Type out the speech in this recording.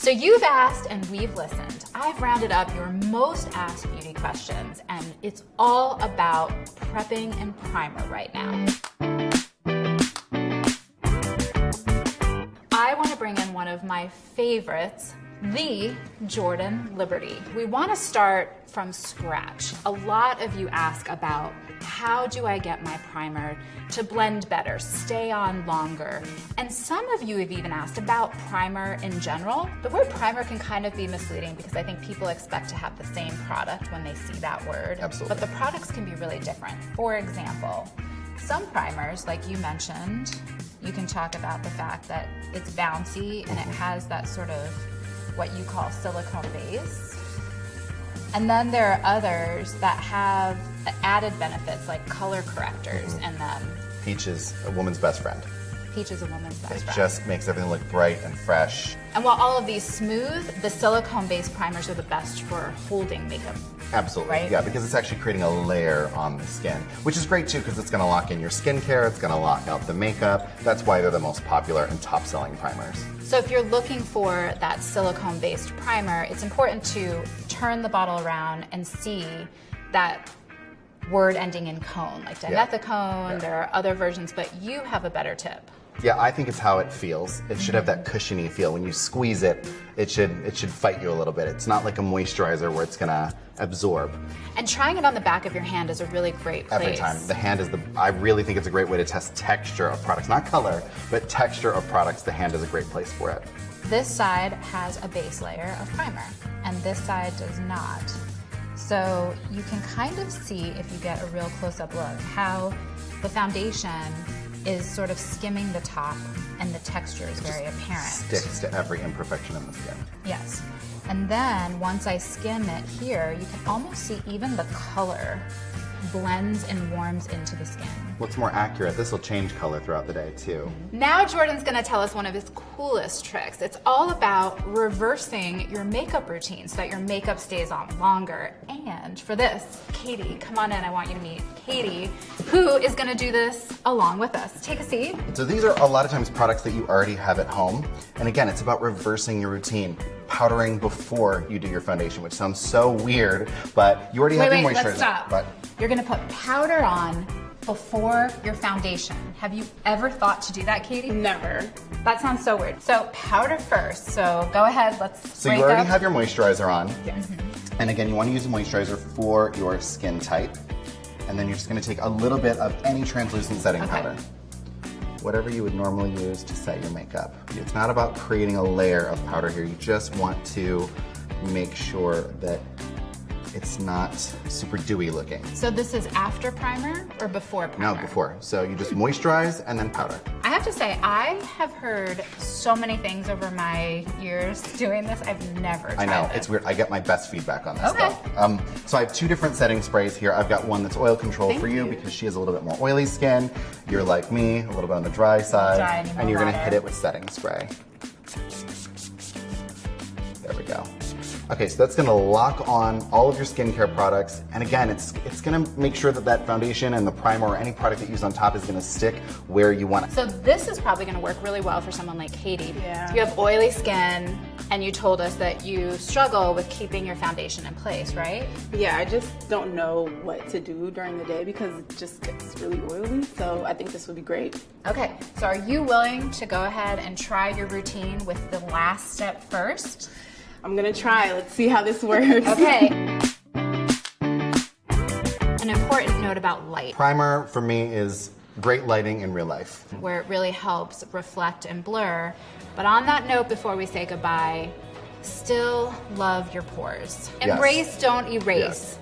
So you've asked and we've listened. I've rounded up your most asked beauty questions, and it's all about prepping and primer right now. I want to bring in one of my favorites, the Jordan Liberty. We want to start from scratch. A lot of you ask about how do I get my primer to blend better, stay on longer, and some of you have even asked about primer in general. The word primer can kind of be misleading because I think people expect to have the same product when they see that word. Absolutely. But the products can be really different. For example, some primers, like you mentioned, you can talk about the fact that it's bouncy and it has that sort of what you call silicone base. And then there are others that have added benefits like color correctors in them. Peach is a woman's best friend. Peach is a woman's best It friend. just makes everything look bright and fresh. And while all of these smooth, the silicone-based primers are the best for holding makeup. Absolutely, Right? yeah, because it's actually creating a layer on the skin, which is great too because it's going to lock in your skincare, it's going to lock out the makeup. That's why they're the most popular and top-selling primers. So if you're looking for that silicone-based primer, it's important to turn the bottle around and see that word ending in cone, like dimethicone. Yeah. There are other versions, but you have a better tip. Yeah, I think it's how it feels. It should have that cushiony feel. When you squeeze it, it should fight you a little bit. It's not like a moisturizer where it's gonna absorb. And trying it on the back of your hand is a really great place. Every time. The hand is I really think it's a great way to test texture of products. Not color, but texture of products. The hand is a great place for it. This side has a base layer of primer, and this side does not. So you can kind of see, if you get a real close-up look, how the foundation is sort of skimming the top and the texture is very apparent. Sticks to every imperfection in the skin. Yes. And then once I skim it here, you can almost see even the color blends and warms into the skin. What's more accurate, this will change color throughout the day too. Now Jordan's gonna tell us one of his coolest tricks. It's all about reversing your makeup routine so that your makeup stays on longer. And for this, Katie, come on in, I want you to meet Katie, who is gonna do this along with us. Take a seat. So these are a lot of times products that you already have at home. And again, it's about reversing your routine. Powdering before you do your foundation, which sounds so weird, but you already have your moisturizer. Let's stop. But You're gonna put powder on before your foundation. Have you ever thought to do that, Katie? Never. That sounds so weird. So powder first, so go ahead, let's So you already have your moisturizer on. Yes. And again, you want to use a moisturizer for your skin type. And then you're just going to take a little bit of any translucent setting powder. Whatever you would normally use to set your makeup. It's not about creating a layer of powder here. You just want to make sure that it's not super dewy looking. So this is after primer or before primer? No, before. So you just moisturize and then powder. I have to say, I have heard so many things over my years doing this. I've never tried I know, this. it's weird. I get my best feedback on this Okay. stuff. So I have two different setting sprays here. I've got one that's oil control for you because she has a little bit more oily skin. You're like me, a little bit on the dry side. Dry, I need more and you're gonna water. hit it with setting spray. There we go. Okay, so that's gonna lock on all of your skincare products. And again, it's gonna make sure that that foundation and the primer or any product that you use on top is gonna stick where you want it. So this is probably gonna work really well for someone like Katie. Yeah. You have oily skin, and you told us that you struggle with keeping your foundation in place, right? Yeah, I just don't know what to do during the day because it just gets really oily. So I think this would be great. Okay, so are you willing to go ahead and try your routine with the last step first? I'm gonna try. Let's see how this works. Okay. An important note about light, Primer for me is great lighting in real life. where it really helps reflect and blur. But on that note, before we say goodbye, still love your pores. Yes. Embrace, don't erase. Yes.